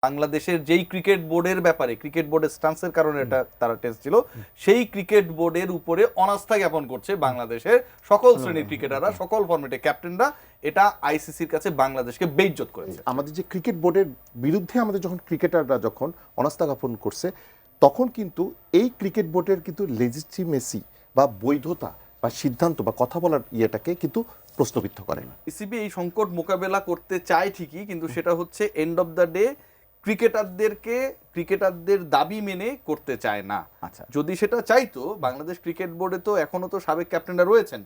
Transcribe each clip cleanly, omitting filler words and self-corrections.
বাংলাদেশের যেই ক্রিকেট বোর্ডের ব্যাপারে ক্রিকেট বোর্ডের স্টান্সের কারণে এটা তারা টেস্ট ছিল সেই ক্রিকেট বোর্ডের উপরে অনাস্থা জ্ঞাপন করছে বাংলাদেশের সকল শ্রেণীর ক্রিকেটাররা সকল ফরম্যাটে ক্যাপ্টেনরা। এটা আইসিসির কাছে বাংলাদেশকে বেইজ্জত করেছে। আমাদের যে ক্রিকেট বোর্ডের বিরুদ্ধে আমাদের যখন ক্রিকেটাররা যখন অনাস্থা জ্ঞাপন করছে তখন কিন্তু এই ক্রিকেট বোর্ডের কিন্তু লেজিটিমেসি বা বৈধতা বা সিদ্ধান্ত বা কথা বলার ইয়েটাকে কিন্তু প্রশ্নবিদ্ধ করে না। ইসিবি এই সংকট মোকাবেলা করতে চায় ঠিকই, কিন্তু সেটা হচ্ছে এন্ড অফ দ্য ডে ক্রিকেটারদের দাবি মেনে করতে চায় না। আচ্ছা, যদি সেটা চাইতো, বাংলাদেশ ক্রিকেট বোর্ডে তো এখনো তো সাবেক ক্যাপ্টেনরা রয়েছেন,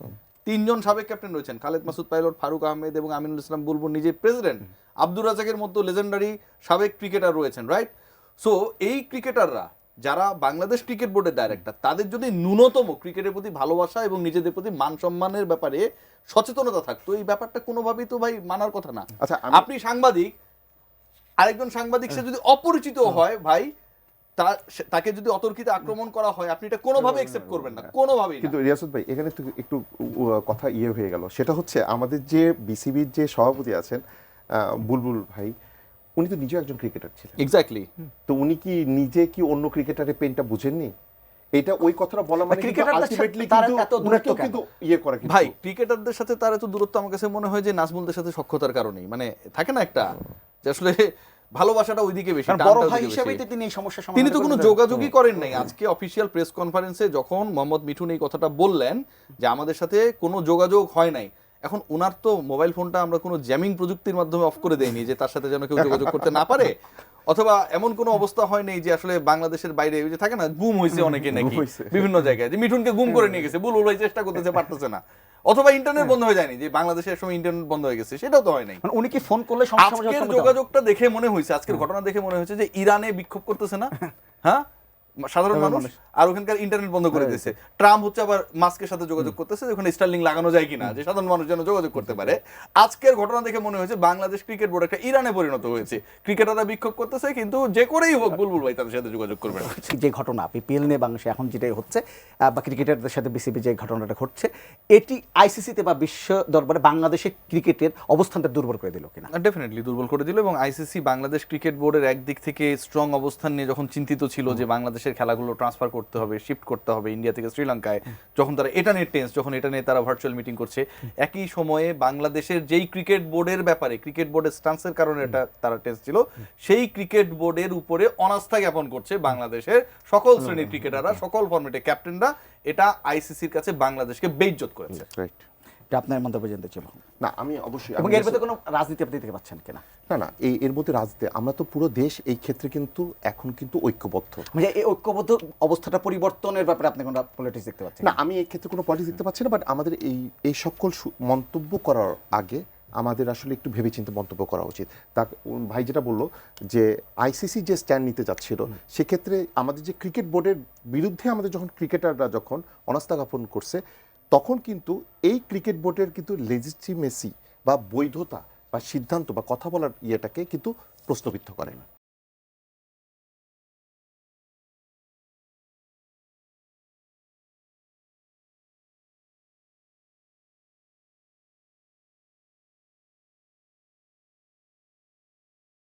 3 জন সাবেক ক্যাপ্টেন রয়েছেন, খালেদ মাসুদ পাইলট, ফারুক আহমেদ এবং আমিনুল ইসলাম বুলবুল নিজে প্রেসিডেন্ট, আব্দুর রাজাকের মতো লেজেন্ডারি সাবেক ক্রিকেটার রয়েছেন, রাইট? সো এই ক্রিকেটাররা যারা বাংলাদেশ ক্রিকেট বোর্ডের ডাইরেক্টর, তাদের যদি ন্যূনতম ক্রিকেটের প্রতি ভালোবাসা এবং নিজেদের প্রতি মান সম্মানের ব্যাপারে সচেতনতা থাকতো, এই ব্যাপারটা কোনোভাবেই তো ভাই মানার কথা না। আচ্ছা, আপনি সাংবাদিক, আরেকজন সাংবাদিক সে যদি অপরিচিত হয় ভাই, তাকে যদি অতর্কিতে আক্রমণ করা হয়, আপনি এটা কোনোভাবে অ্যাকসেপ্ট করবেন না, কোনোভাবেই। কিন্তু রিয়াসত ভাই এখানে তো একটু কথা হয়ে গেল, সেটা হচ্ছে আমাদের যে বিসিবির যে সভাপতি আছেন বুলবুল ভাই, উনি তো নিজেও একজন ক্রিকেটার ছিলেন। এক্স্যাক্টলি। তো উনি কি নিজে কি অন্য ক্রিকেটারের পেনটা বুঝেননি? এটা ওই কথাটা বলা মানে আলটিমেটলি কিন্তু ইয়ে করে ভাই, ক্রিকেটারদের সাথে তার এত দূরত্ব আমার কাছে মনে হয় যে নাজমুলদের সাথে সখ্যতার কারণেই, মানে থাকে না একটা যে আসলে ভালোবাসাটা ওইদিকে বেশি, বড় ভাই হিসেবে তিনি এই সমস্যা সমাধান তিনি তো কোনো যোগাযোগই করেন নাই। আজকে অফিসিয়াল প্রেস কনফারেন্সে যখন মোহাম্মদ মিঠুন এই কথাটা বললেন যে আমাদের সাথে কোনো যোগাযোগ হয় নাই, এখন ওনার তো মোবাইল ফোনটা আমরা কোনো জ্যামিং প্রযুক্তির মাধ্যমে অফ করে দেইনি যে তার সাথে যেন কেউ যোগাযোগ করতে না পারে, অথবা এমন কোনো অবস্থা হয় নাই যে আসলে বাংলাদেশের বাইরে ওই যে থাকে না গুম হয়েছে অনেকে নাকি বিভিন্ন জায়গায়, যে মিঠুনকে গুম করে নিয়ে গেছে, বুলবুল ভাই চেষ্টা করতেছে, পারতেছে না, অথবা ইন্টারনেট বন্ধ হয়ে যায়নি, যে বাংলাদেশের সময় ইন্টারনেট বন্ধ হয়ে গেছে, সেটাও তো হয় নাই। উনি কি ফোন করলে আজকের যোগাযোগটা দেখে মনে হয়েছে, আজকের ঘটনা দেখে মনে হয়েছে যে ইরানে বিক্ষোভ করতেছে না, হ্যাঁ, সাধারণ মানুষ, আর ওখানকার ইন্টারনেট বন্ধ করে দিয়েছে। ট্রাম্প হচ্ছে আবার মাস্কের সাথে যোগাযোগ করতেছে ওখানে স্টারলিং লাগানো যায় কিনা, যে সাধারণ মানুষ যেন যোগাযোগ করতে পারে। আজকের ঘটনা দেখে মনে হয়েছে বাংলাদেশ ক্রিকেট বোর্ড একটা ইরানে পরিণত হয়েছে, ক্রিকেটাররা বিক্ষোভ করতেছে কিন্তু যে করেই হোক বুলবুল ভাই তাদের সাথে যোগাযোগ করবে না। যে ঘটনা বিপিএল নিয়ে বাংলাদেশে এখন যেটাই হচ্ছে বা ক্রিকেটারদের সাথে বিসিবি যে ঘটনাটা ঘটছে, এটি আইসিসিতে বা বিশ্ব দরবারে বাংলাদেশের ক্রিকেটের অবস্থানটা দুর্বল করে দিল কিনা? ডেফিনেটলি দুর্বল করে দিল, এবং আইসিসি বাংলাদেশ ক্রিকেট বোর্ডের একদিক থেকে স্ট্রং অবস্থান নিয়ে যখন চিন্তিত ছিল যে বাংলাদেশের খেলাগুলো ট্রান্সফার করতে হবে, শিফট করতে হবে ইন্ডিয়া থেকে শ্রীলঙ্কায়, যখন তারা এটা নিয়ে তারা ভার্চুয়াল মিটিং করছে, একই সময়ে বাংলাদেশের যেই ক্রিকেট বোর্ডের ব্যাপারে ক্রিকেট বোর্ডের স্টান্সের কারণে এটা তারা টেস্ট ছিল, সেই ক্রিকেট বোর্ডের উপরে অনাস্থা জ্ঞাপন করছে বাংলাদেশের সকল শ্রেণীর ক্রিকেটাররা সকল ফরম্যাটে ক্যাপ্টেনরা। এটা আইসিসির কাছে বাংলাদেশকে বেইজ্জত করেছে। আপনার মন্তব্য জানতে ছিল না, আমি অবশ্যই, এবং এর মধ্যে কোনো রাজনীতি আপনি দেখতে পাচ্ছেন কিনা? না, এর মধ্যে রাজনীতি, আমরা তো পুরো দেশ এই ক্ষেত্রে কিন্তু এখন কিন্তু ঐক্যবদ্ধ, মানে এই ঐক্যবদ্ধ অবস্থাটা পরিবর্তনের ব্যাপারে আপনি কোনো পলিটিক্স দেখতে পাচ্ছেন না? আমি এই ক্ষেত্রে কোনো পলিটিক্স দেখতে পাচ্ছি না, বাট আমাদের এই সকল মন্তব্য করার আগে আমাদের আসলে একটু ভেবেচিন্তে মন্তব্য করা উচিত। তা ভাই যেটা বললো যে আইসিসি যে স্ট্যান্ড নিতে যাচ্ছিল, সেক্ষেত্রে আমাদের যে ক্রিকেট বোর্ডের বিরুদ্ধে আমাদের যখন ক্রিকেটাররা যখন অনাস্থা জ্ঞাপন করছে তখন কিন্তু এই ক্রিকেট বোর্ডের কিন্তু লেজিটিমেসি বা বৈধতা বা সিদ্ধান্ত বা কথা বলার ইয়েটাকে কিন্তু প্রশ্নবিদ্ধ করে না।